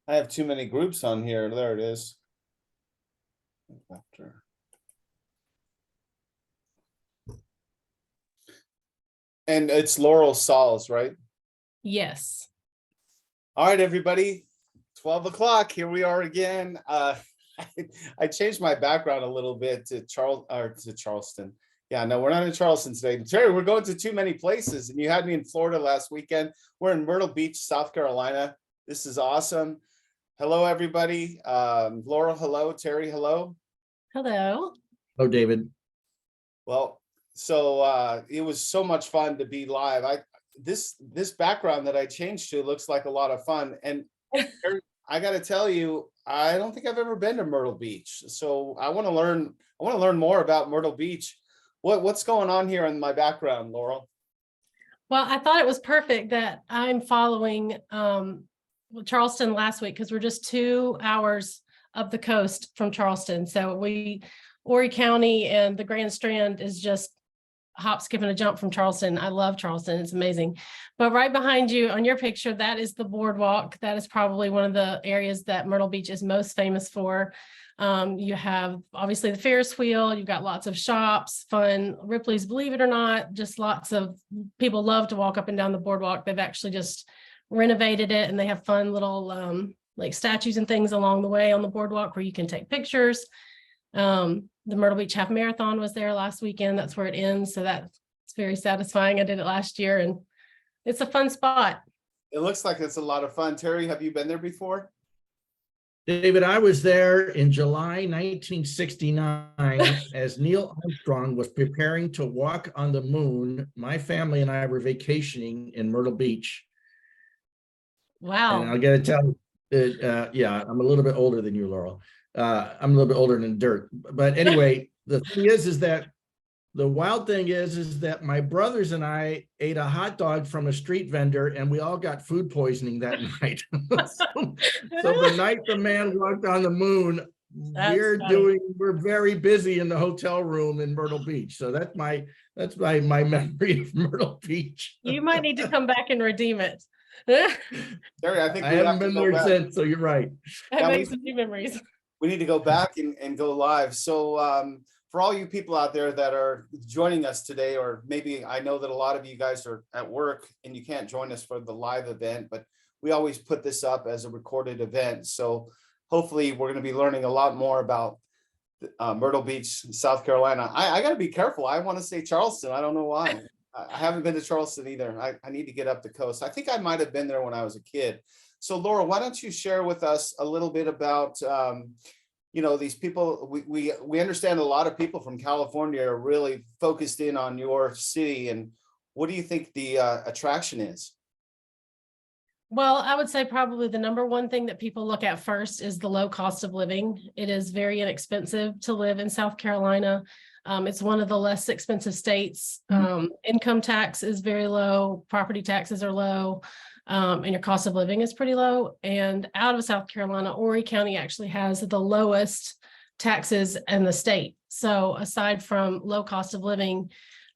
I have too many groups on here. There it is. And it's Laurele Sauls, right? Yes. All right, everybody. 12 o'clock. Here we are again. I changed my background a little bit to Charleston. Yeah, no, we're not in Charleston today. Terry, we're going to too many places, and you had me in Florida last weekend. We're in Myrtle Beach, South Carolina. This is awesome. Hello, everybody. Laura, hello. Terry, hello. Hello. Hello, David. Well, so it was so much fun to be live. This background that I changed to looks like a lot of fun. And I got to tell you, I don't think I've ever been to Myrtle Beach. So I want to learn more about Myrtle Beach. What's going on here in my background, Laurel? Well, I thought it was perfect that I'm following Charleston last week, because we're just 2 hours up the coast from Charleston. So Horry County and the Grand Strand is just hop, skip, and a jump from Charleston. I love Charleston. It's amazing. But right behind you on your picture, that is the boardwalk. That is probably one of the areas that Myrtle Beach is most famous for. You have obviously the Ferris wheel. You've got lots of shops, fun, Ripley's Believe It or Not, just lots of people love to walk up and down the boardwalk. They've actually just renovated it, and they have fun little like statues and things along the way on the boardwalk where you can take pictures. The Myrtle Beach Half Marathon was there last weekend. That's where it ends. So that's very satisfying. I did it last year, and it's a fun spot. It looks like it's a lot of fun. Terry, have you been there before? David, I was there in July 1969 as Neil Armstrong was preparing to walk on the moon. My family and I were vacationing in Myrtle Beach. Wow. And I got to tell you, yeah, I'm a little bit older than you, Laurel. I'm a little bit older than dirt. But anyway, the thing is that the wild thing is that my brothers and I ate a hot dog from a street vendor, and we all got food poisoning that night. So the night the man walked on the moon, we're very busy in the hotel room in Myrtle Beach. So that's my memory of Myrtle Beach. You might need to come back and redeem it. Terry, I think I haven't been there since, so you're right. I make some new memories. We need to go back and go live. So for all you people out there that are joining us today, or maybe I know that a lot of you guys are at work and you can't join us for the live event, but we always put this up as a recorded event. So hopefully we're going to be learning a lot more about Myrtle Beach, South Carolina. I got to be careful. I want to say Charleston. I don't know why. I haven't been to Charleston either. I need to get up the coast. I think I might have been there when I was a kid. So Laura, why don't you share with us a little bit about, these people. We understand a lot of people from California are really focused in on your city. And what do you think the attraction is? Well, I would say probably the number one thing that people look at first is the low cost of living. It is very inexpensive to live in South Carolina. It's one of the less expensive states. Income tax is very low. Property taxes are low. And your cost of living is pretty low. And out of South Carolina, Horry County actually has the lowest taxes in the state. So aside from low cost of living,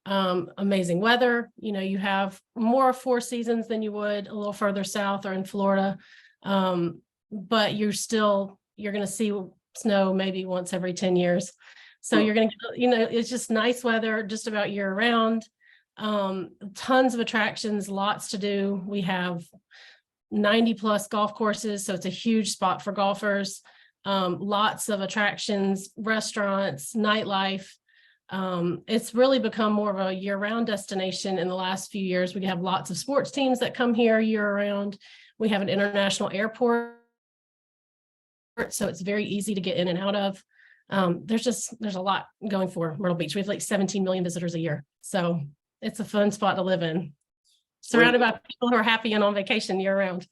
amazing weather, you have more 4 seasons than you would a little further south or in Florida. But you're going to see snow maybe once every 10 years. So you're going to, it's just nice weather just about year round. Tons of attractions, lots to do. We have 90 plus golf courses, so it's a huge spot for golfers. Lots of attractions, restaurants, nightlife. It's really become more of a year-round destination in the last few years. We have lots of sports teams that come here year-round. We have an international airport, so it's very easy to get in and out of. There's a lot going for Myrtle Beach. We have like 17 million visitors a year, so it's a fun spot to live in, surrounded by people who are happy and on vacation year round.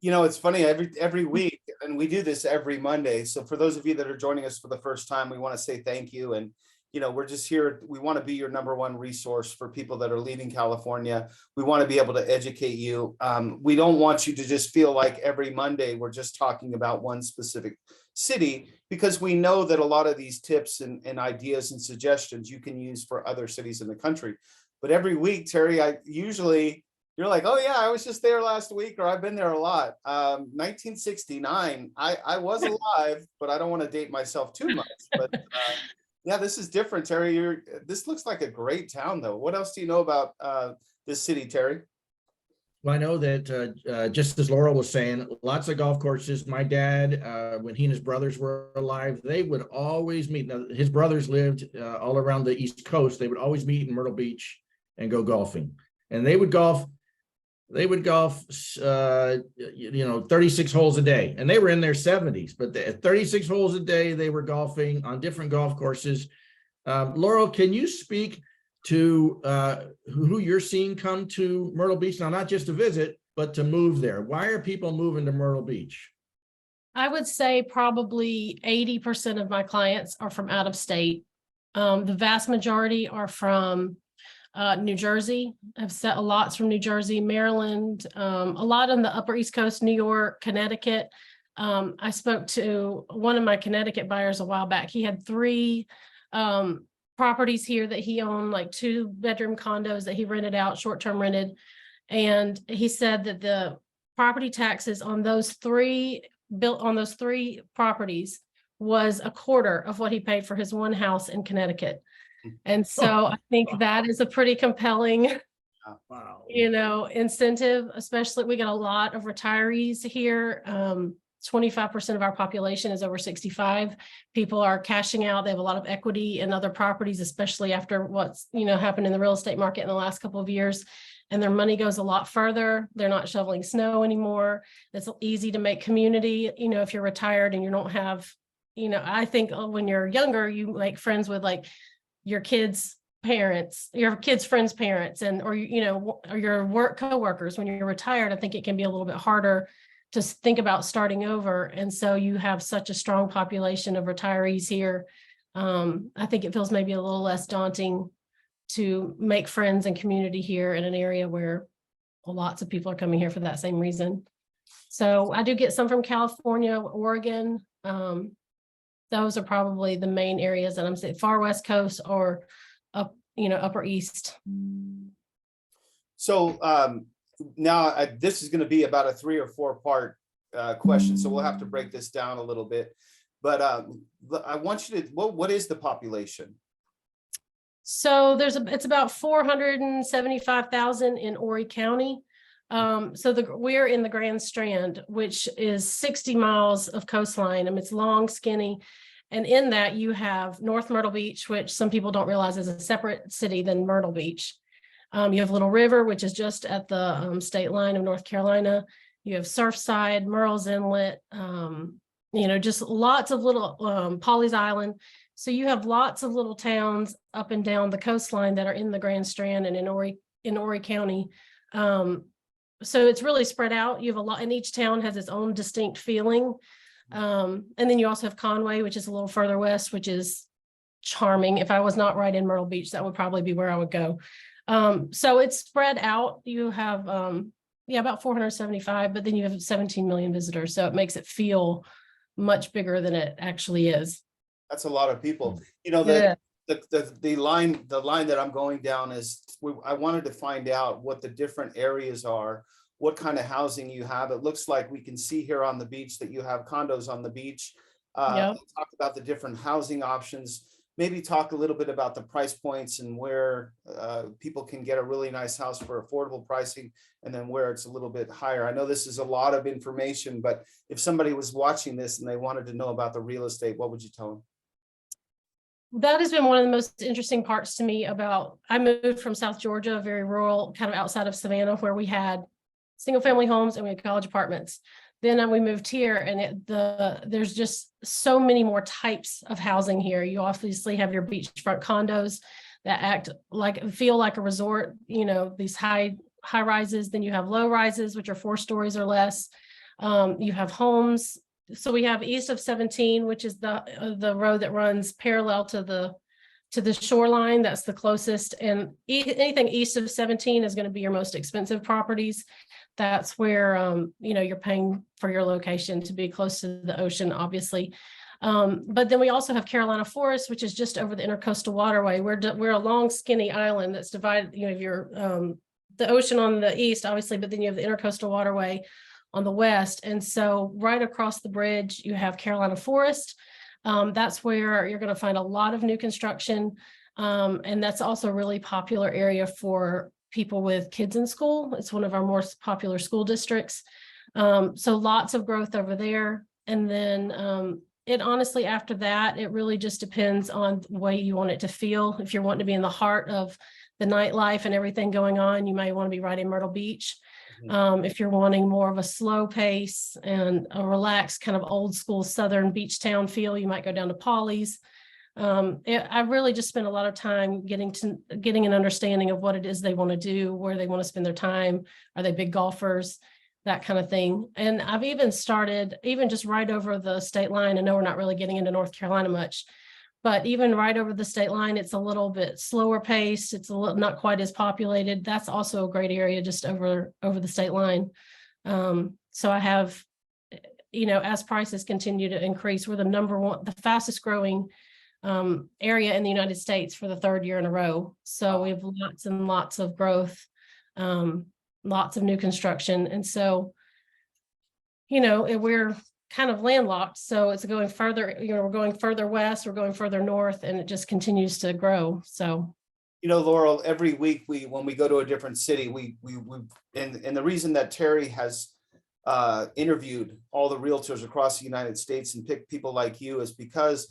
It's funny, every week, and we do this every Monday. So for those of you that are joining us for the first time, we want to say thank you. And we're just here. We want to be your number one resource for people that are leaving California. We want to be able to educate you. We don't want you to just feel like every Monday we're just talking about one specific city, because we know that a lot of these tips and ideas and suggestions you can use for other cities in the country. But every week, Terry, you're like, oh yeah, I was just there last week, or I've been there a lot. 1969, I was alive, but I don't want to date myself too much. But yeah, this is different, Terry. This looks like a great town, though. What else do you know about this city, Terry? Well, I know that just as Laurel was saying, lots of golf courses. My dad, when he and his brothers were alive, they would always meet. Now, his brothers lived all around the East Coast. They would always meet in Myrtle Beach and go golfing. And they would golf 36 holes a day. And they were in their 70s, but at 36 holes a day, they were golfing on different golf courses. Laurel, can you speak to who you're seeing come to Myrtle Beach now, not just to visit, but to move there? Why are people moving to Myrtle Beach? I would say probably 80% of my clients are from out of state. The vast majority are from New Jersey. I've set lots from New Jersey, Maryland, a lot on the Upper East Coast, New York, Connecticut. I spoke to one of my Connecticut buyers a while back. He had 3 properties here that he owned, like 2-bedroom condos that he rented out, short-term rented. And he said that the property taxes on those 3 properties was a quarter of what he paid for his one house in Connecticut. And so I think that is a pretty compelling, Wow. incentive, especially we got a lot of retirees here. 25% of our population is over 65. People are cashing out. They have a lot of equity in other properties, especially after what's, happened in the real estate market in the last couple of years. And their money goes a lot further. They're not shoveling snow anymore. It's easy to make community, if you're retired and you don't have, I think when you're younger, you make friends with like your kids' parents, your kids' friends' parents, or your work coworkers. When you're retired, I think it can be a little bit harder to think about starting over. And so you have such a strong population of retirees here. I think it feels maybe a little less daunting to make friends and community here in an area where lots of people are coming here for that same reason. So I do get some from California, Oregon. Those are probably the main areas that I'm saying, far West Coast or up, Upper East. So now this is going to be about a 3 or 4 part question, so we'll have to break this down a little bit. But I want you to, what is the population? So it's about 475,000 in Horry County. We're in the Grand Strand, which is 60 miles of coastline. It's long, skinny. And in that you have North Myrtle Beach, which some people don't realize is a separate city than Myrtle Beach. You have Little River, which is just at the state line of North Carolina. You have Surfside, Murrells Inlet, just lots of little Pawleys Island. So you have lots of little towns up and down the coastline that are in the Grand Strand and in Horry County. So it's really spread out. You have a lot, and each town has its own distinct feeling. And then you also have Conway, which is a little further west, which is charming. If I was not right in Myrtle Beach, that would probably be where I would go. So it's spread out. You have, about 475, but then you have 17 million visitors. So it makes it feel much bigger than it actually is. That's a lot of people. Yeah. The line that I'm going down is, I wanted to find out what the different areas are, what kind of housing you have. It looks like we can see here on the beach that you have condos on the beach. Yep. Talk about the different housing options. Maybe talk a little bit about the price points and where people can get a really nice house for affordable pricing, and then where it's a little bit higher. I know this is a lot of information, but if somebody was watching this and they wanted to know about the real estate, what would you tell them? That has been one of the most interesting parts to me I moved from South Georgia, very rural, kind of outside of Savannah, where we had single family homes and we had college apartments. Then we moved here, and there's just so many more types of housing here. You obviously have your beachfront condos that feel like a resort, these high rises. Then you have low rises, which are 4 stories or less. You have homes. So we have east of 17, which is the road that runs parallel to the to the shoreline. That's the closest, and anything east of 17 is going to be your most expensive properties. That's where, you're paying for your location to be close to the ocean, obviously. But then we also have Carolina Forest, which is just over the Intercoastal Waterway. We're a long, skinny island that's divided. You have the ocean on the east, obviously, but then you have the Intercoastal Waterway on the west. And so right across the bridge, you have Carolina Forest. That's where you're going to find a lot of new construction. And that's also a really popular area for people with kids in school. It's one of our most popular school districts. So lots of growth over there. And then it honestly, after that, it really just depends on the way you want it to feel. If you're wanting to be in the heart of the nightlife and everything going on, you may want to be right in Myrtle Beach. If you're wanting more of a slow pace and a relaxed kind of old school Southern beach town feel, you might go down to Polly's. I really just spent a lot of time getting an understanding of what it is they want to do, where they want to spend their time. Are they big golfers? That kind of thing. And I've even started, even just right over the state line. I know we're not really getting into North Carolina much, but even right over the state line, it's a little bit slower paced. It's not quite as populated. That's also a great area just over the state line. So I have, as prices continue to increase, we're the fastest growing area in the United States for the third year in a row. So we have lots and lots of growth, lots of new construction. And so, we're kind of landlocked. So it's going further, we're going further west, we're going further north, and it just continues to grow. So, Laurel, every week when we go to a different city, and the reason that Terry has interviewed all the realtors across the United States and picked people like you is because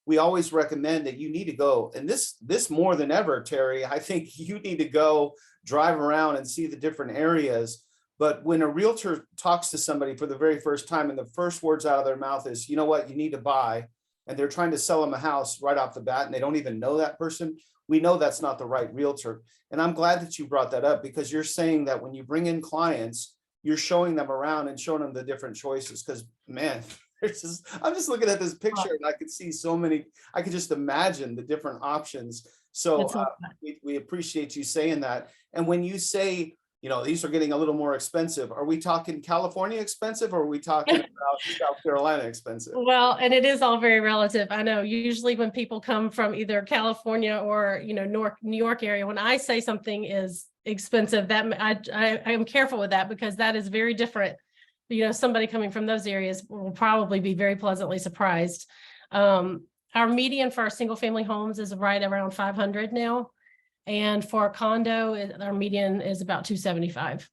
we always recommend that you need to go. And this more than ever, Terry, I think you need to go drive around and see the different areas. But when a realtor talks to somebody for the very first time and the first words out of their mouth is, you know what, you need to buy, and they're trying to sell them a house right off the bat and they don't even know that person, we know that's not the right realtor. And I'm glad that you brought that up, because you're saying that when you bring in clients, you're showing them around and showing them the different choices. Because man, I'm just looking at this picture and I could see so many, I could just imagine the different options. So we appreciate you saying that. And when you say, these are getting a little more expensive, are we talking California expensive, or are we talking about South Carolina expensive? Well, and it is all very relative. I know usually when people come from either California or, New York area, when I say something is expensive, that I am careful with that, because that is very different. Somebody coming from those areas will probably be very pleasantly surprised. Our median for our single family homes is right around 500 now. And for a condo, our median is about 275.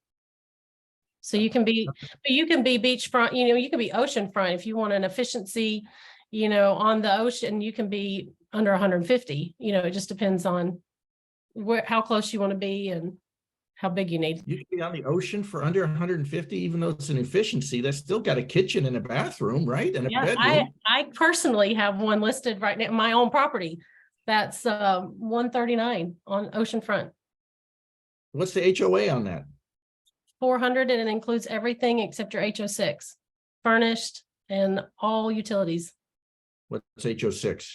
So you can be beachfront, you can be oceanfront. If you want an efficiency, on the ocean, you can be under 150. It just depends on how close you want to be and how big you need. You can be on the ocean for under 150, even though it's an efficiency. That's still got a kitchen and a bathroom, right? And a bedroom. I personally have one listed right now, my own property. That's 139 on oceanfront. What's the HOA on that? 400, and it includes everything except your HO6, furnished and all utilities. What's HO6?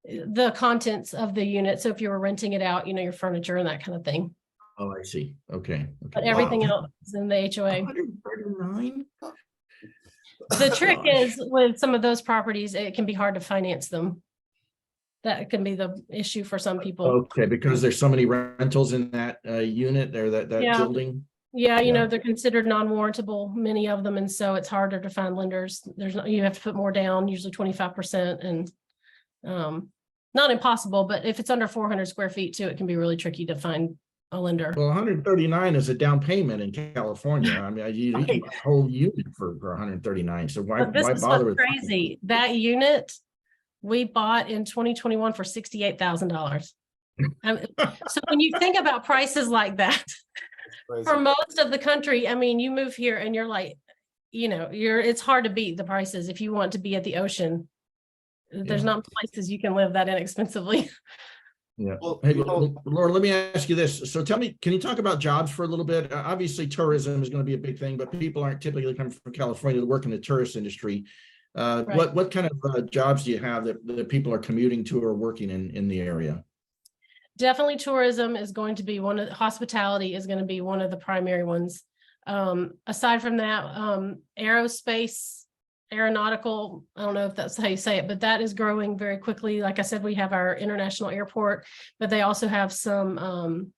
The contents of the unit. So if you were renting it out, your furniture and that kind of thing. Oh, I see. Okay. But everything else is in the HOA. 139? The trick is with some of those properties, it can be hard to finance them. That can be the issue for some people. Okay, because there's so many rentals in that unit or that building. Yeah, they're considered non-warrantable, many of them, and so it's harder to find lenders. You have to put more down, usually 25%, and not impossible, but if it's under 400 square feet too, it can be really tricky to find a lender. Well, 139 is a down payment in California. I mean, you get a whole unit for 139. So why bother with crazy? That unit we bought in 2021 for $68,000. So when you think about prices like that, for most of the country, I mean, you move here and you're like, it's hard to beat the prices if you want to be at the ocean. There's not places you can live that inexpensively. Yeah. Well, hey, Laura, let me ask you this. So tell me, can you talk about jobs for a little bit? Obviously, tourism is going to be a big thing, but people aren't typically coming from California to work in the tourist industry. Right. What kind of jobs do you have that people are commuting to or working in the area? Definitely tourism is going to be hospitality is going to be one of the primary ones. Aside from that, aerospace, aeronautical, I don't know if that's how you say it, but that is growing very quickly. Like I said, we have our international airport, but they also have some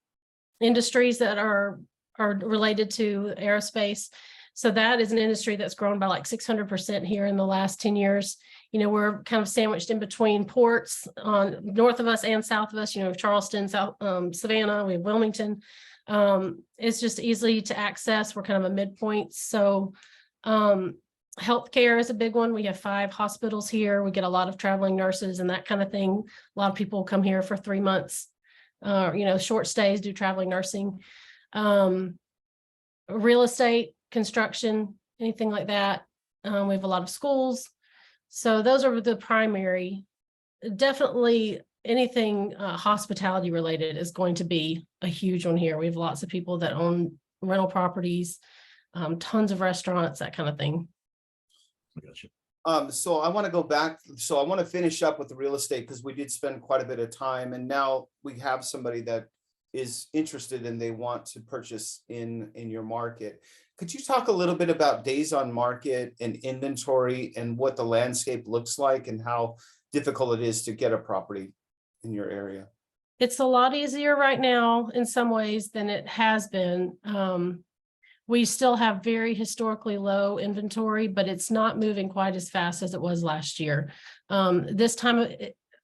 industries that are related to aerospace. So that is an industry that's grown by like 600% here in the last 10 years. We're kind of sandwiched in between ports on north of us and south of us, Charleston, South, Savannah, we have Wilmington. It's just easy to access. We're kind of a midpoint. So healthcare is a big one. We have 5 hospitals here. We get a lot of traveling nurses and that kind of thing. A lot of people come here for 3 months, short stays, do traveling nursing. Real estate, construction, anything like that. We have a lot of schools. So those are the primary. Definitely anything hospitality related is going to be a huge one here. We have lots of people that own rental properties, tons of restaurants, that kind of thing. I got you. So I want to go back. So I want to finish up with the real estate because we did spend quite a bit of time, and now we have somebody that is interested and they want to purchase in your market. Could you talk a little bit about days on market and inventory and what the landscape looks like and how difficult it is to get a property in your area? It's a lot easier right now in some ways than it has been. We still have very historically low inventory, but it's not moving quite as fast as it was last year. This time,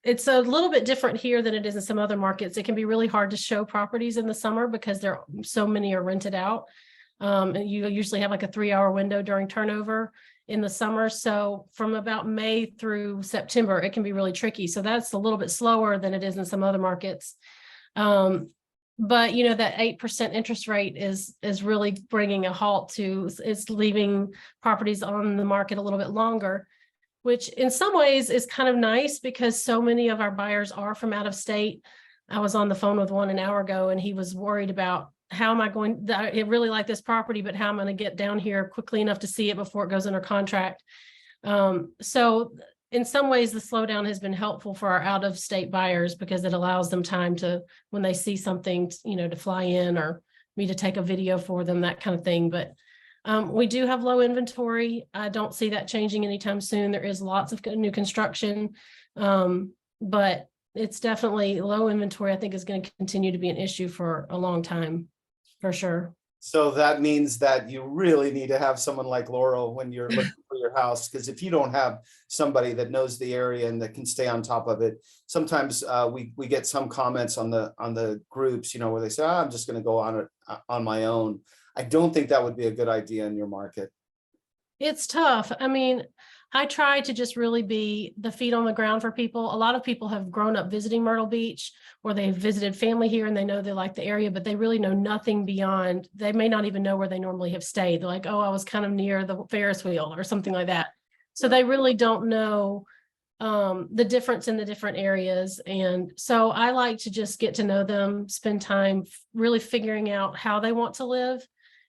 it's a little bit different here than it is in some other markets. It can be really hard to show properties in the summer because so many are rented out. And you usually have like a 3-hour window during turnover in the summer. So from about May through September, it can be really tricky. So that's a little bit slower than it is in some other markets. But that 8% interest rate is really bringing a halt to, it's leaving properties on the market a little bit longer, which in some ways is kind of nice because so many of our buyers are from out of state. I was on the phone with one an hour ago and he was worried about how am I going, I really like this property, but how am I going to get down here quickly enough to see it before it goes under contract? So in some ways, the slowdown has been helpful for our out of state buyers because it allows them time to, when they see something, to fly in or me to take a video for them, that kind of thing. But we do have low inventory. I don't see that changing anytime soon. There is lots of new construction, but it's definitely low inventory. I think is going to continue to be an issue for a long time, for sure. So that means that you really need to have someone like Laurel when you're looking for your house, because if you don't have somebody that knows the area and that can stay on top of it, sometimes we get some comments on the groups, where they say, I'm just going to go on it on my own. I don't think that would be a good idea in your market. It's tough. I mean, I try to just really be the feet on the ground for people. A lot of people have grown up visiting Myrtle Beach or they've visited family here and they know they like the area, but they really know nothing beyond. They may not even know where they normally have stayed. They're like, oh, I was kind of near the Ferris wheel or something like that. So they really don't know the difference in the different areas. And so I like to just get to know them, spend time really figuring out how they want to live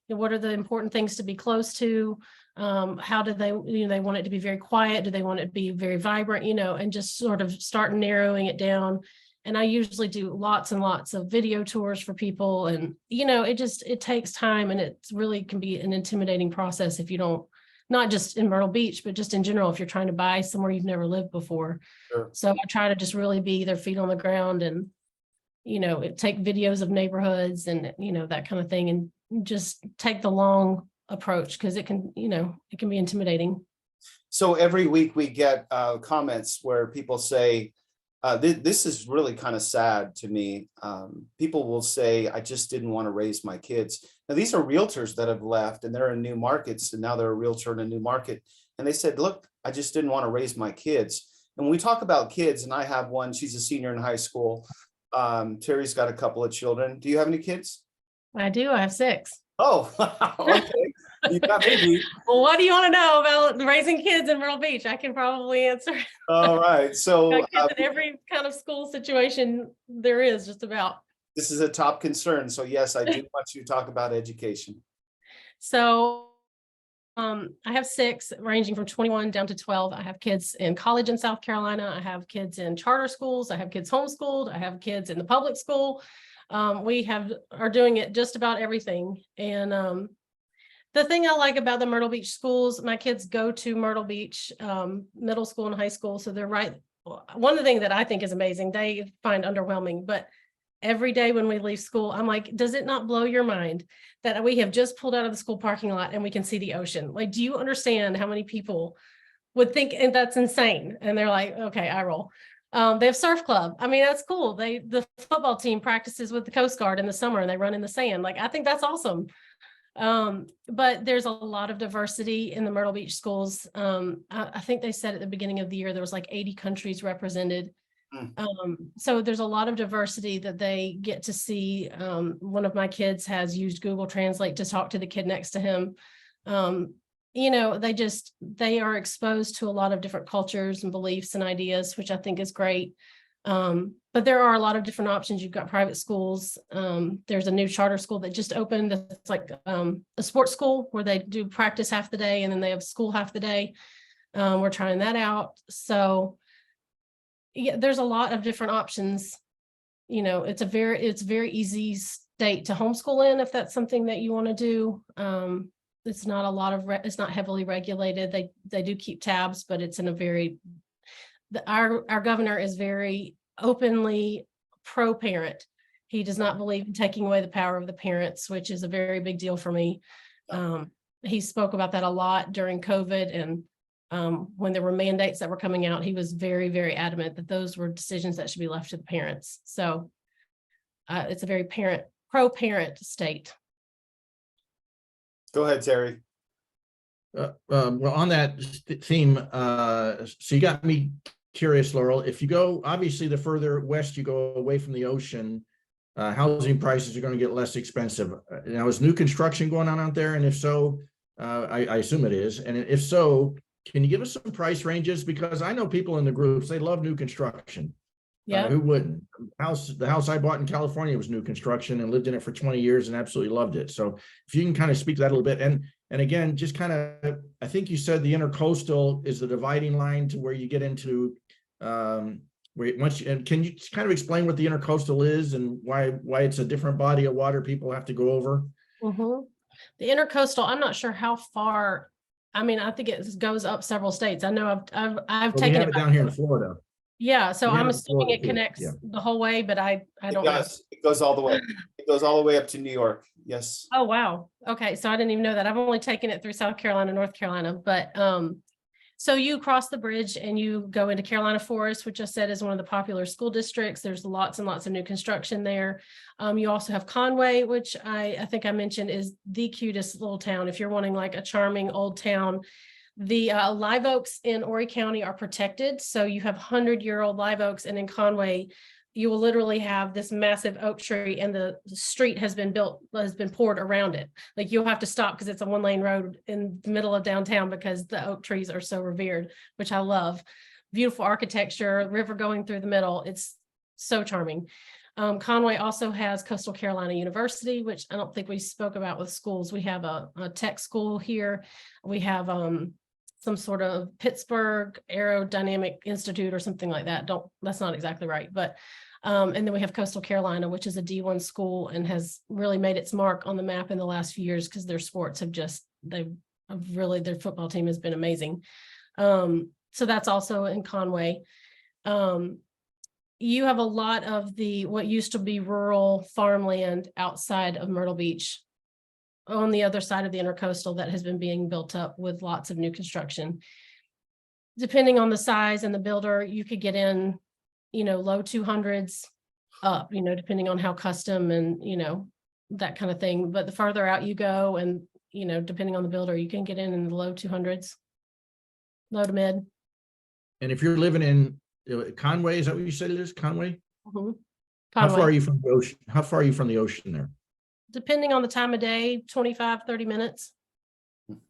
and what are the important things to be close to. How do they, they want it to be very quiet? Do they want it to be very vibrant, and just sort of start narrowing it down. And I usually do lots and lots of video tours for people. And, it takes time and it really can be an intimidating process if you don't, not just in Myrtle Beach, but just in general, if you're trying to buy somewhere you've never lived before. Sure. So I try to just really be their feet on the ground and, take videos of neighborhoods and, that kind of thing, and just take the long approach because it can be intimidating. So every week we get comments where people say, this is really kind of sad to me. People will say, I just didn't want to raise my kids. Now, these are realtors that have left and they're in new markets, and now they're a realtor in a new market. And they said, look, I just didn't want to raise my kids. And when we talk about kids, and I have one, she's a senior in high school. Terry's got a couple of children. Do you have any kids? I do. I have 6. Oh, okay. You got me. Well, what do you want to know about raising kids in Myrtle Beach? I can probably answer. All right. So kids in every kind of school situation there is, just about. This is a top concern. So yes, I do want you to talk about education. So I have 6 ranging from 21 down to 12. I have kids in college in South Carolina. I have kids in charter schools. I have kids homeschooled. I have kids in the public school. We are doing it just about everything. And the thing I like about the Myrtle Beach schools, my kids go to Myrtle Beach middle school and high school. So they're right. One of the things that I think is amazing, they find underwhelming, but every day when we leave school, I'm like, does it not blow your mind that we have just pulled out of the school parking lot and we can see the ocean? Like, do you understand how many people would think and that's insane? And they're like, okay, I roll. They have surf club. I mean, that's cool. The football team practices with the Coast Guard in the summer and they run in the sand. Like, I think that's awesome. But there's a lot of diversity in the Myrtle Beach schools. I think they said at the beginning of the year, there was like 80 countries represented. So there's a lot of diversity that they get to see. One of my kids has used Google Translate to talk to the kid next to him. They are exposed to a lot of different cultures and beliefs and ideas, which I think is great. But there are a lot of different options. You've got private schools. There's a new charter school that just opened. It's like a sports school where they do practice half the day and then they have school half the day. We're trying that out. So yeah, there's a lot of different options. It's very easy state to homeschool in if that's something that you want to do. It's not it's not heavily regulated. They do keep tabs, but it's in a our governor is very openly pro-parent. He does not believe in taking away the power of the parents, which is a very big deal for me. He spoke about that a lot during COVID, and when there were mandates that were coming out, he was very, very adamant that those were decisions that should be left to the parents. So it's a very pro-parent state. Go ahead, Terry. Well, on that theme, so you got me curious, Laurel. If you go, obviously, the further west you go away from the ocean, housing prices are going to get less expensive. Now, is new construction going on out there? And if so, I assume it is. And if so, can you give us some price ranges? Because I know people in the groups, they love new construction. Yeah. Who wouldn't? The house I bought in California was new construction and lived in it for 20 years and absolutely loved it. So if you can kind of speak to that a little bit. And again, just kind of, I think you said the intercoastal is the dividing line to where you get into, can you kind of explain what the intercoastal is and why it's a different body of water people have to go over? Mm-hmm. The intercoastal, I'm not sure how far. I mean, I think it goes up several states. I know I've taken it down here in Florida. Yeah, so I'm assuming it connects the whole way, but I don't know. It goes all the way. It goes all the way up to New York. Yes. Oh, wow. Okay, so I didn't even know that. I've only taken it through South Carolina, North Carolina, but so you cross the bridge and you go into Carolina Forest, which I said is one of the popular school districts. There's lots and lots of new construction there. You also have Conway, which I think I mentioned is the cutest little town. If you're wanting like a charming old town, the live oaks in Horry County are protected. So you have 100-year-old live oaks, and in Conway, you will literally have this massive oak tree and the street has been poured around it. Like you'll have to stop because it's a 1-lane road in the middle of downtown because the oak trees are so revered, which I love. Beautiful architecture, river going through the middle. It's so charming. Conway also has Coastal Carolina University, which I don't think we spoke about with schools. We have a tech school here. We have some sort of Pittsburgh Aerodynamic Institute or something like that. That's not exactly right, but and then we have Coastal Carolina, which is a D1 school and has really made its mark on the map in the last few years because their sports their football team has been amazing. So that's also in Conway. You have a lot of what used to be rural farmland outside of Myrtle Beach on the other side of the intercoastal that has been being built up with lots of new construction. Depending on the size and the builder, you could get in, low 200s up, depending on how custom and, that kind of thing. But the farther out you go and, depending on the builder, you can get in the low 200s, low to mid. And if you're living in Conway, is that what you said it is? Conway? Mm-hmm. How far are you from the ocean? How far are you from the ocean there? Depending on the time of day, 25, 30 minutes.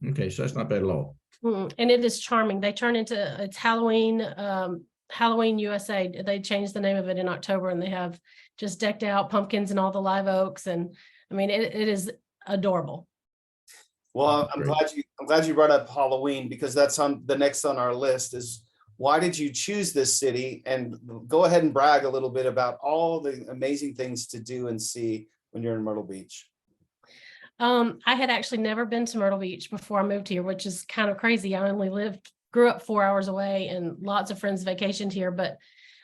Okay, so that's not bad at all. And it is charming. They turn into, it's Halloween USA. They changed the name of it in October and they have just decked out pumpkins and all the live oaks. And I mean, it is adorable. Well, Great. I'm glad you brought up Halloween, because that's on the next on our list is why did you choose this city? And go ahead and brag a little bit about all the amazing things to do and see when you're in Myrtle Beach. I had actually never been to Myrtle Beach before I moved here, which is kind of crazy. I only grew up 4 hours away, and lots of friends vacationed here. But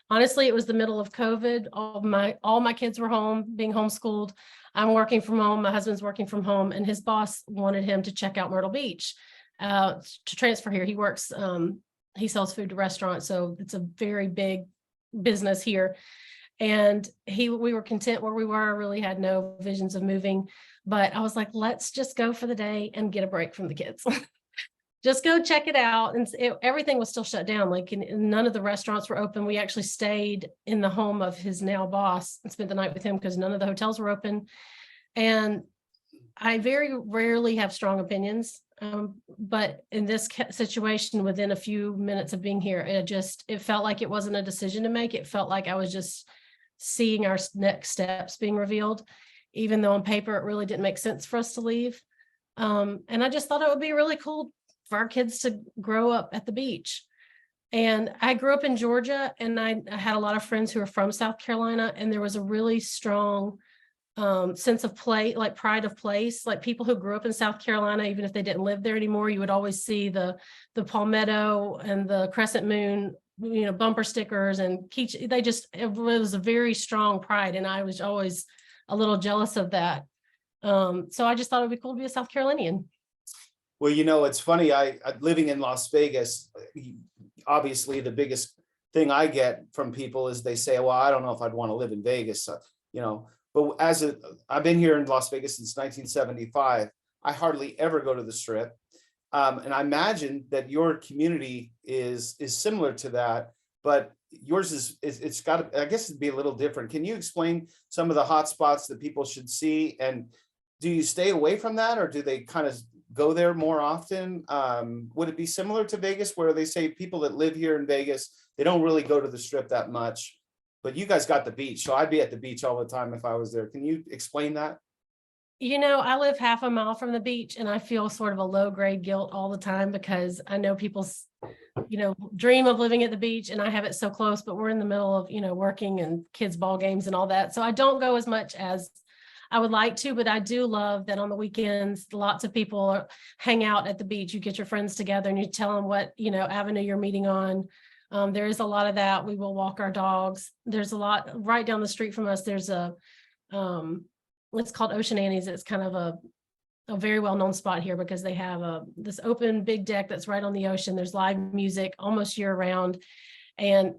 honestly, it was the middle of COVID. All my kids were home, being homeschooled. I'm working from home. My husband's working from home, and his boss wanted him to check out Myrtle Beach to transfer here. He works, he sells food to restaurants, so it's a very big business here. And we were content where we were, really had no visions of moving. But I was like, let's just go for the day and get a break from the kids. Just go check it out. And everything was still shut down. Like none of the restaurants were open. We actually stayed in the home of his now boss and spent the night with him because none of the hotels were open. And I very rarely have strong opinions. But in this situation, within a few minutes of being here, it felt like it wasn't a decision to make. It felt like I was just seeing our next steps being revealed, even though on paper, it really didn't make sense for us to leave. And I just thought it would be really cool for our kids to grow up at the beach. And I grew up in Georgia, and I had a lot of friends who are from South Carolina, and there was a really strong sense of like pride of place. Like people who grew up in South Carolina, even if they didn't live there anymore, you would always see the palmetto and the crescent moon, bumper stickers and it was a very strong pride. And I was always a little jealous of that. So I just thought it'd be cool to be a South Carolinian. Well, it's funny. I living in Las Vegas, obviously the biggest thing I get from people is they say, well, I don't know if I'd want to live in Vegas, but I've been here in Las Vegas since 1975. I hardly ever go to the Strip. And I imagine that your community is similar to that, but yours it's got to, I guess it'd be a little different. Can you explain some of the hot spots that people should see? And do you stay away from that, or do they kind of go there more often? Would it be similar to Vegas, where they say people that live here in Vegas, they don't really go to the Strip that much, but you guys got the beach, so I'd be at the beach all the time if I was there. Can you explain that? I live half a mile from the beach, and I feel sort of a low grade guilt all the time because I know people's, dream of living at the beach, and I have it so close, but we're in the middle of, working and kids' ball games and all that. So I don't go as much as I would like to, but I do love that on the weekends, lots of people hang out at the beach. You get your friends together and you tell them what, avenue you're meeting on. There is a lot of that. We will walk our dogs. There's a lot right down the street from us. There's it's called Ocean Annie's. It's kind of a very well-known spot here because they have this open big deck that's right on the ocean. There's live music almost year round. And,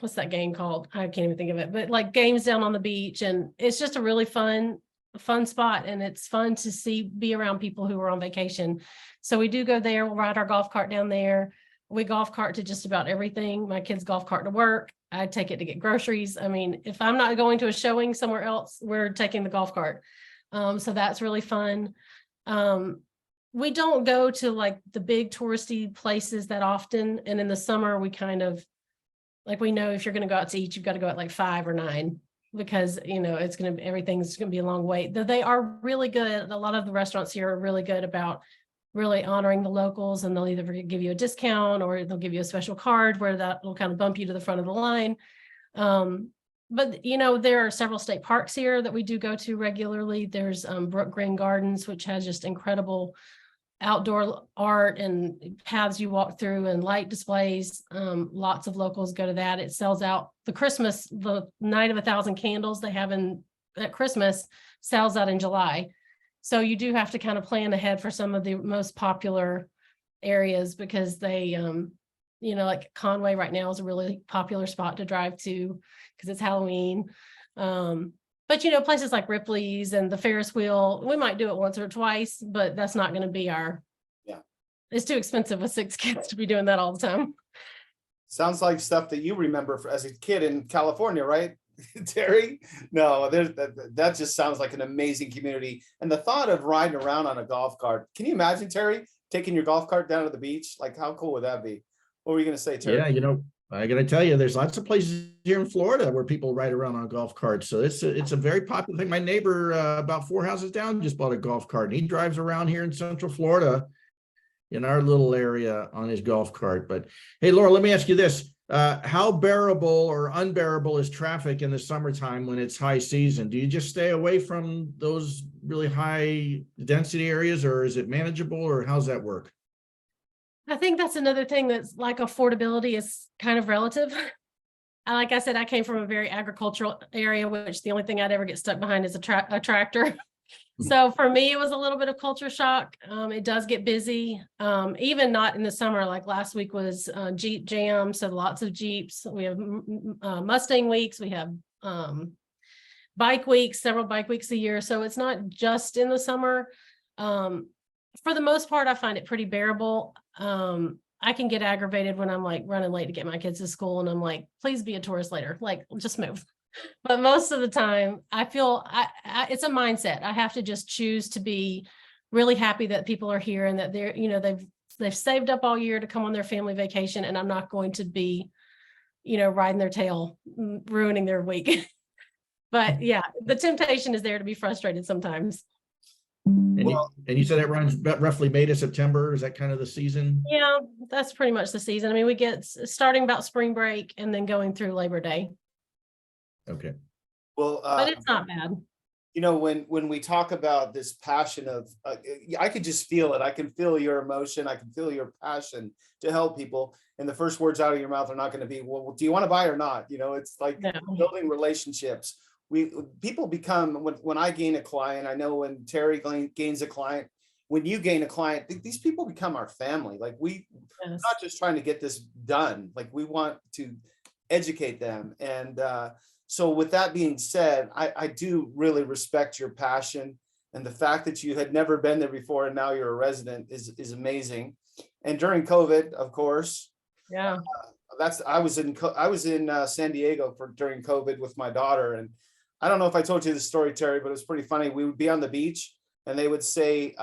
what's that game called? I can't even think of it, but like games down on the beach. And it's just a really fun spot. And it's fun to be around people who are on vacation. So we do go there. We'll ride our golf cart down there. We golf cart to just about everything. My kids golf cart to work. I take it to get groceries. I mean, if I'm not going to a showing somewhere else, we're taking the golf cart. So that's really fun. We don't go to like the big touristy places that often. And in the summer, we kind of like, we know if you're going to go out to eat, you've got to go at like 5 or 9 because, everything's going to be a long wait. They are really good. A lot of the restaurants here are really good about really honoring the locals, and they'll either give you a discount or they'll give you a special card where that will kind of bump you to the front of the line. But there are several state parks here that we do go to regularly. There's Brook Green Gardens, which has just incredible outdoor art and paths you walk through and light displays. Lots of locals go to that. It sells out the night of 1,000 candles they have at Christmas sells out in July. So you do have to kind of plan ahead for some of the most popular areas because they, like Conway right now is a really popular spot to drive to because it's Halloween. But, places like Ripley's and the Ferris wheel, we might do it once or twice, but that's not going to be it's too expensive with 6 kids to be doing that all the time. Sounds like stuff that you remember as a kid in California, right, Terry? No, that just sounds like an amazing community. And the thought of riding around on a golf cart, can you imagine, Terry, taking your golf cart down to the beach? Like, how cool would that be? What were you going to say, Terry? Yeah, I gotta tell you, there's lots of places here in Florida where people ride around on golf carts. So it's a very popular thing. My neighbor, about 4 houses down, just bought a golf cart, and he drives around here in Central Florida in our little area on his golf cart. But hey, Laura, let me ask you this. How bearable or unbearable is traffic in the summertime when it's high season? Do you just stay away from those really high density areas, or is it manageable, or how's that work? I think that's another thing that's like affordability is kind of relative. Like I said, I came from a very agricultural area, which the only thing I'd ever get stuck behind is a tractor. So for me, it was a little bit of culture shock. It does get busy, even not in the summer. Like last week was Jeep Jam, so lots of Jeeps. We have Mustang weeks. We have bike weeks, several bike weeks a year. So it's not just in the summer. For the most part, I find it pretty bearable. I can get aggravated when I'm like running late to get my kids to school, and I'm like, please be a tourist later. Like, just move. But most of the time, I feel it's a mindset. I have to just choose to be really happy that people are here and that they're, they've saved up all year to come on their family vacation, and I'm not going to be, riding their tail, ruining their week. But yeah, the temptation is there to be frustrated sometimes. And, you said it runs roughly May to September. Is that kind of the season? Yeah, that's pretty much the season. I mean, we get starting about spring break and then going through Labor Day. Okay. Well, but it's not bad. When we talk about this passion of, I could just feel it. I can feel your emotion. I can feel your passion to help people. And the first words out of your mouth are not going to be, well, do you want to buy or not? It's like building relationships. People become, when I gain a client, I know when Terry gains a client, when you gain a client, these people become our family. Like we're not just trying to get this done. Like we want to educate them. And so with that being said, I do really respect your passion, and the fact that you had never been there before and now you're a resident is amazing. And during COVID, of course, yeah, I was in San Diego during COVID with my daughter, and I don't know if I told you the story, Terry, but it was pretty funny. We would be on the beach, and they would say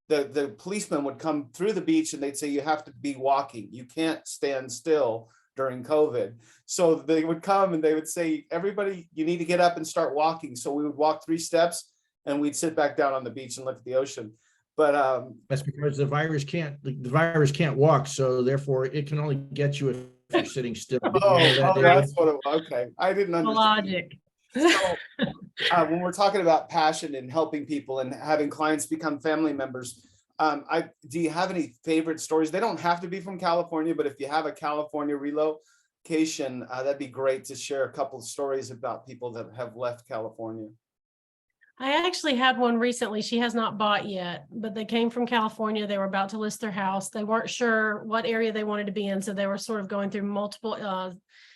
the policeman would come through the beach, and they'd say you have to be walking, you can't stand still during COVID. So they would come and they would say, everybody, you need to get up and start walking. So we would walk 3 steps and we'd sit back down on the beach and look at the ocean. But that's because the virus can't walk. So therefore it can only get you if you're sitting still. That's what okay. I didn't understand. Logic. So when we're talking about passion and helping people and having clients become family members, do you have any favorite stories? They don't have to be from California, but if you have a California relocation, that'd be great to share a couple of stories about people that have left California. I actually had one recently. She has not bought yet, but they came from California. They were about to list their house. They weren't sure what area they wanted to be in, so they were sort of going through multiple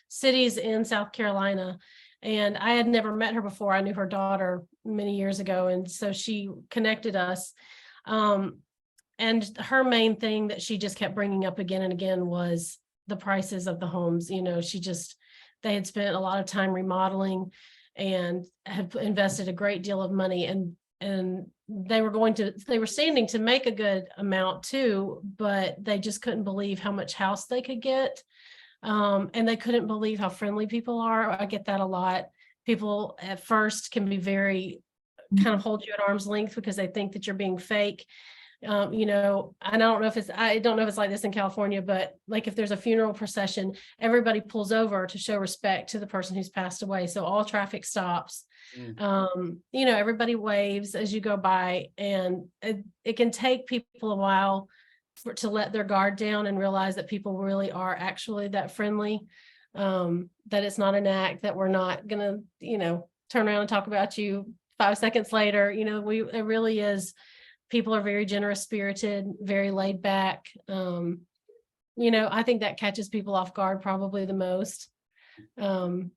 cities in South Carolina. And I had never met her before. I knew her daughter many years ago, and so she connected us. And her main thing that she just kept bringing up again and again was the prices of the homes. They had spent a lot of time remodeling and have invested a great deal of money, and they were standing to make a good amount too, but they just couldn't believe how much house they could get. And they couldn't believe how friendly people are. I get that a lot. People at first can be very kind of hold you at arm's length because they think that you're being fake. I don't know if it's like this in California, but like if there's a funeral procession, everybody pulls over to show respect to the person who's passed away. So all traffic stops. Everybody waves as you go by, and it can take people a while to let their guard down and realize that people really are actually that friendly, that it's not an act, that we're not gonna, turn around and talk about you 5 seconds later. It really is. People are very generous spirited, very laid back. I think that catches people off guard probably the most. And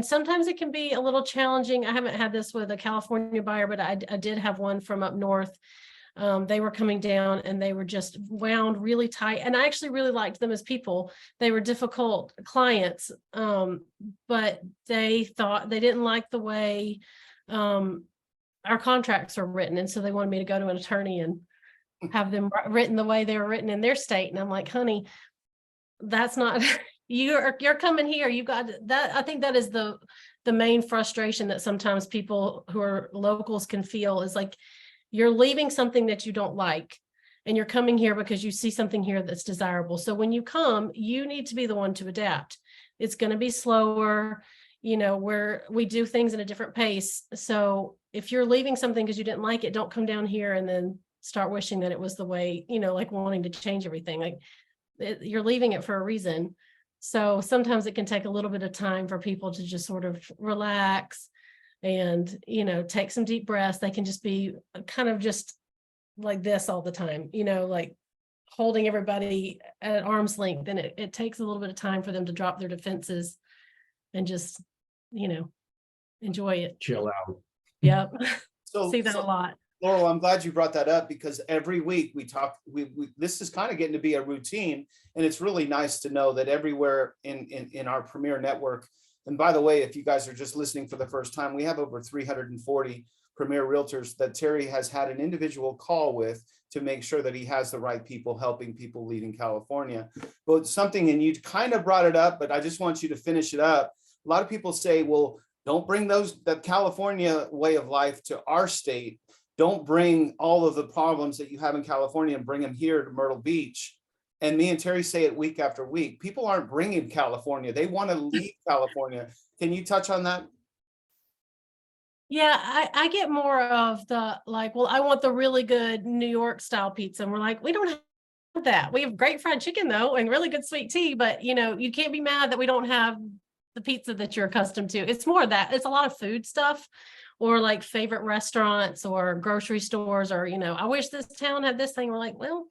sometimes it can be a little challenging. I haven't had this with a California buyer, but I did have one from up north. They were coming down and they were just wound really tight. And I actually really liked them as people. They were difficult clients, but they didn't like the way our contracts are written. And so they wanted me to go to an attorney and have them written the way they were written in their state. And I'm like, honey, that's not, you're coming here. You got that. I think that is the main frustration that sometimes people who are locals can feel is like you're leaving something that you don't like and you're coming here because you see something here that's desirable. So when you come, you need to be the one to adapt. It's going to be slower, where we do things at a different pace. So if you're leaving something because you didn't like it, don't come down here and then start wishing that it was the way, like wanting to change everything. Like you're leaving it for a reason. So sometimes it can take a little bit of time for people to just sort of relax and, take some deep breaths. They can just be kind of just like this all the time, like holding everybody at arm's length. And it takes a little bit of time for them to drop their defenses and just, enjoy it. Chill out. Yep. So, See that a lot. Laurel, I'm glad you brought that up because every week we talk, this is kind of getting to be a routine, and it's really nice to know that everywhere in our Premier network. And by the way, if you guys are just listening for the first time, we have over 340 Premier Realtors that Terry has had an individual call with to make sure that he has the right people helping people leaving California. But something, and you kind of brought it up, but I just want you to finish it up. A lot of people say, well, don't bring the California way of life to our state. Don't bring all of the problems that you have in California and bring them here to Myrtle Beach. And me and Terry say it week after week. People aren't bringing California. They want to leave California. Can you touch on that? Yeah, I get more of the like, well, I want the really good New York style pizza. And we're like, we don't have that. We have great fried chicken though, and really good sweet tea, but you can't be mad that we don't have the pizza that you're accustomed to. It's more of that. It's a lot of food stuff or like favorite restaurants or grocery stores or, I wish this town had this thing. We're like, well,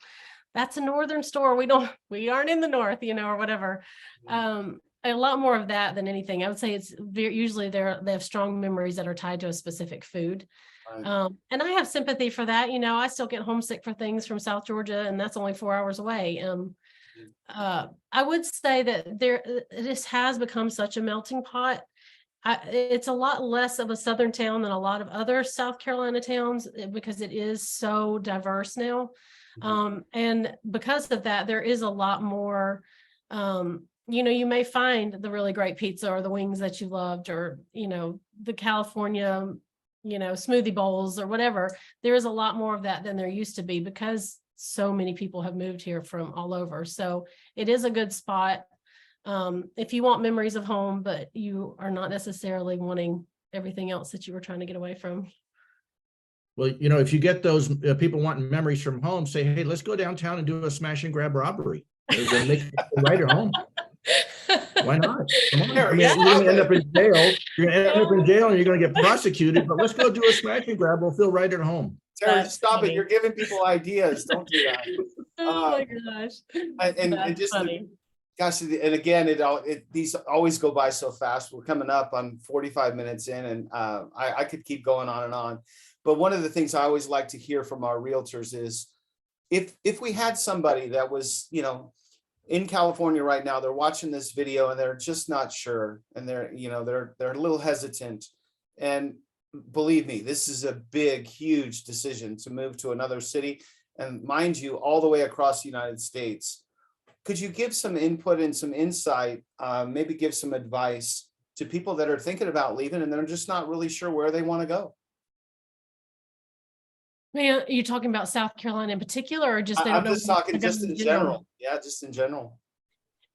that's a northern store. We aren't in the north, or whatever. A lot more of that than anything. I would say it's usually they have strong memories that are tied to a specific food. Right. And I have sympathy for that. I still get homesick for things from South Georgia, and that's only 4 hours away. I would say that this has become such a melting pot. It's a lot less of a southern town than a lot of other South Carolina towns because it is so diverse now. And because of that, there is a lot more, you may find the really great pizza or the wings that you loved or, the California, smoothie bowls or whatever. There is a lot more of that than there used to be because so many people have moved here from all over. So it is a good spot. If you want memories of home, but you are not necessarily wanting everything else that you were trying to get away from. Well, if you get those people wanting memories from home, say, hey, let's go downtown and do a smash and grab robbery. They'll make it right at home. Why not? Come on. I mean, you're going to end up in jail. You're going to end up in jail and you're going to get prosecuted, but let's go do a smash and grab. We'll feel right at home. Terry, stop it. You're giving people ideas. Don't do that. Oh my gosh. And just gosh, and again, these always go by so fast. We're coming up on 45 minutes in, and I could keep going on and on. But one of the things I always like to hear from our realtors is if we had somebody that was, in California right now, they're watching this video and they're just not sure, and they're a little hesitant. And believe me, this is a big, huge decision to move to another city, and mind you, all the way across the United States. Could you give some input and some insight, maybe give some advice to people that are thinking about leaving and they're just not really sure where they want to go? Man, are you talking about South Carolina in particular, or just I'm just talking just in general? Yeah, just in general.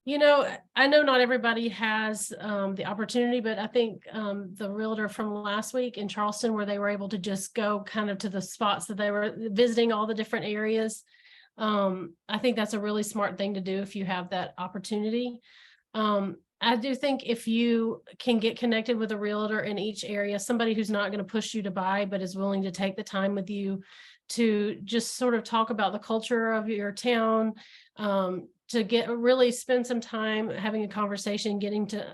I know not everybody has the opportunity, but I think the realtor from last week in Charleston, where they were able to just go kind of to the spots that they were visiting, all the different areas. I think that's a really smart thing to do if you have that opportunity. I do think if you can get connected with a realtor in each area, somebody who's not going to push you to buy, but is willing to take the time with you to just sort of talk about the culture of your town, to really spend some time having a conversation, getting to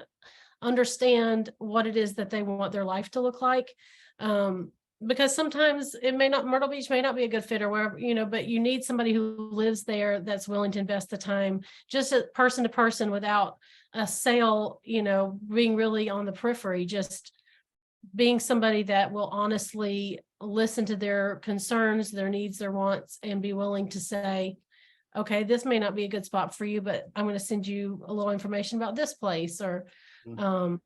understand what it is that they want their life to look like. Because sometimes Myrtle Beach may not be a good fit or wherever, but you need somebody who lives there that's willing to invest the time, just person to person, without a sale, being really on the periphery, just being somebody that will honestly listen to their concerns, their needs, their wants, and be willing to say, okay, this may not be a good spot for you, but I'm going to send you a little information about this place. Or, Mhm.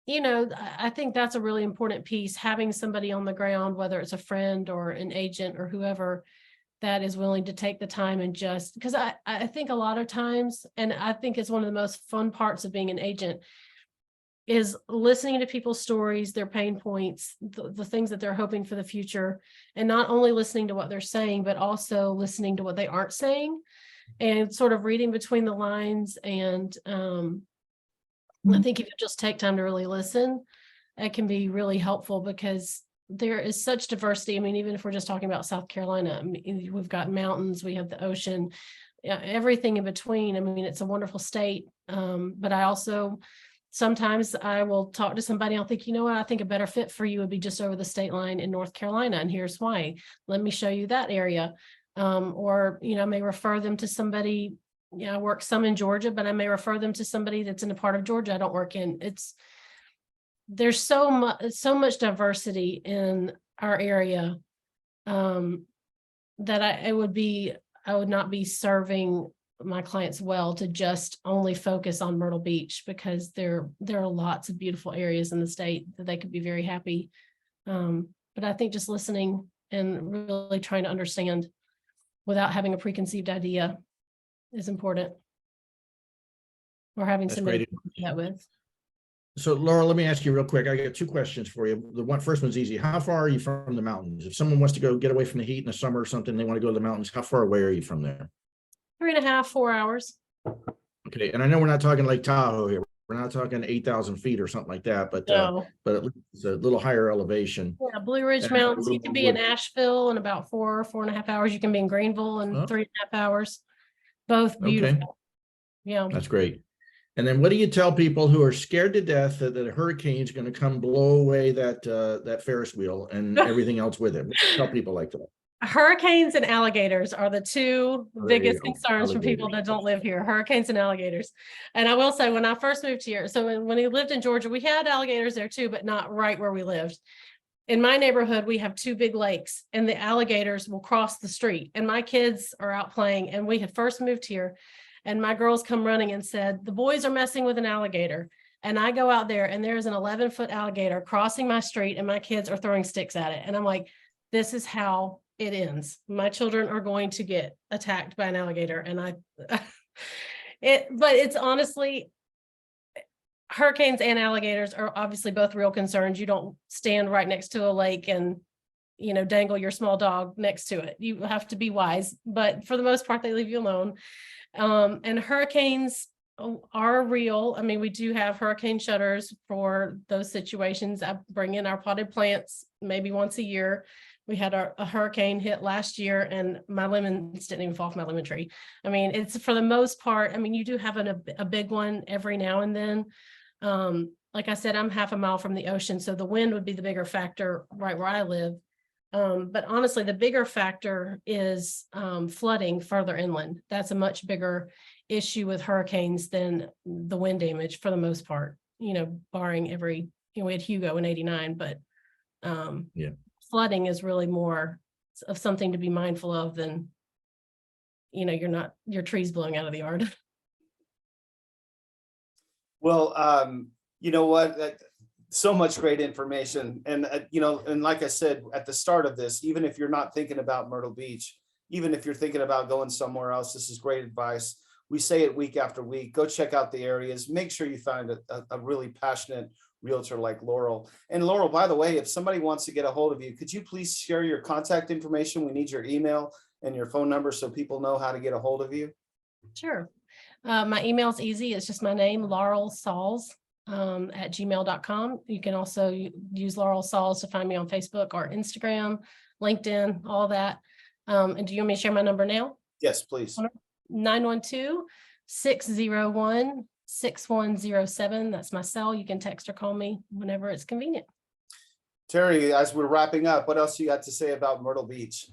I think that's a really important piece, having somebody on the ground, whether it's a friend or an agent or whoever, that is willing to take the time and just, because I think a lot of times, and I think it's one of the most fun parts of being an agent, is listening to people's stories, their pain points, the things that they're hoping for the future, and not only listening to what they're saying, but also listening to what they aren't saying, and sort of reading between the lines. And I think if you just take time to really listen, it can be really helpful, because there is such diversity. I mean, even if we're just talking about South Carolina, I mean, we've got mountains, we have the ocean, everything in between. I mean, it's a wonderful state. But I also, sometimes I will talk to somebody, I'll think, you know what, I think a better fit for you would be just over the state line in North Carolina, and here's why. Let me show you that area. Or, I may refer them to somebody. I work some in Georgia, but I may refer them to somebody that's in a part of Georgia I don't work in. There's so much diversity in our area, that I would not be serving my clients well to just only focus on Myrtle Beach, because there are lots of beautiful areas in the state that they could be very happy. But I think just listening and really trying to understand without having a preconceived idea is important. Or having That's somebody great. to do that with. So Laura, let me ask you real quick. I got two questions for you. First one's easy. How far are you from the mountains? If someone wants to go get away from the heat in the summer or something, they want to go to the mountains, how far away are you from there? 3.5, 4 hours. Okay, and I know we're not talking Lake Tahoe here. We're not talking 8,000 feet or something like that, but No. at least it's a little higher elevation. Yeah, Blue Ridge And Mountains. a You little can more be in wood. Asheville in about 4.5 hours. You can be in Greenville in Oh. 3.5 hours. Both Okay, beautiful. Yeah. that's great. And then what do you tell people who are scared to death that a hurricane's going to come blow away that Ferris wheel and everything else with it? What do you tell people like that? Hurricanes and alligators are the two Oh, there you biggest go. concerns for people Alligators. that don't live here. Hurricanes and alligators. And I will say, when I first moved here, so when we lived in Georgia, we had alligators there too, but not right where we lived. In my neighborhood, we have 2 big lakes, and the alligators will cross the street, and my kids are out playing. And we had first moved here, and my girls come running and said, the boys are messing with an alligator. And I go out there, and there's an 11-foot alligator crossing my street, and my kids are throwing sticks at it. And I'm like, this is how it ends. My children are going to get attacked by an alligator. And but it's honestly, hurricanes and alligators are obviously both real concerns. You don't stand right next to a lake and, dangle your small dog next to it. You have to be wise, but for the most part, they leave you alone. And hurricanes are real. I mean, we do have hurricane shutters for those situations. I bring in our potted plants maybe once a year. We had a hurricane hit last year, and my lemons didn't even fall off my lemon tree. I mean, it's, for the most part, I mean, you do have a big one every now and then. Like I said, I'm half a mile from the ocean, so the wind would be the bigger factor right where I live. But honestly, the bigger factor is flooding further inland. That's a much bigger issue with hurricanes than the wind damage, for the most part, barring we had Hugo in '89, but Yeah. flooding is really more of something to be mindful of than, your trees blowing out of the yard. Well, you know what? So much great information. And, and like I said, at the start of this, even if you're not thinking about Myrtle Beach, even if you're thinking about going somewhere else, this is great advice. We say it week after week. Go check out the areas. Make sure you find a really passionate realtor like Laurel. And Laurel, by the way, if somebody wants to get a hold of you, could you please share your contact information? We need your email and your phone number so people know how to get a hold of you. Sure. My email is easy. It's just my name, Laurele Sauls, at gmail.com. You can also use Laurele Sauls to find me on Facebook or Instagram, LinkedIn, all that. And do you want me to share my number now? Yes, please. 912-601-6107. That's my cell. You can text or call me whenever it's convenient. Terry, as we're wrapping up, what else you got to say about Myrtle Beach?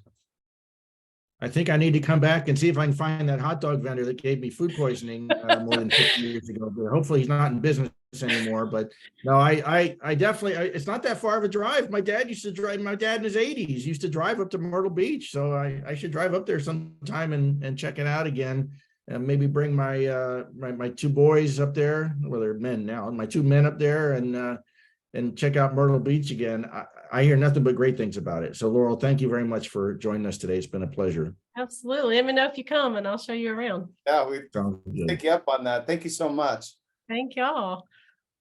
I think I need to come back and see if I can find that hot dog vendor that gave me food poisoning more than 50 years ago. But hopefully he's not in business anymore. But no, I definitely, it's not that far of a drive. My dad used to drive, my dad in his 80s used to drive up to Myrtle Beach. So I should drive up there sometime and check it out again. And maybe bring my my two boys up there. Well, they're men now, my two men up there and check out Myrtle Beach again. I hear nothing but great things about it. So Laurel, thank you very much for joining us today. It's been a pleasure. Absolutely. Let me know if you come and I'll show you around. Yeah, we Sounds good. pick you up on that. Thank you so much. Thank y'all.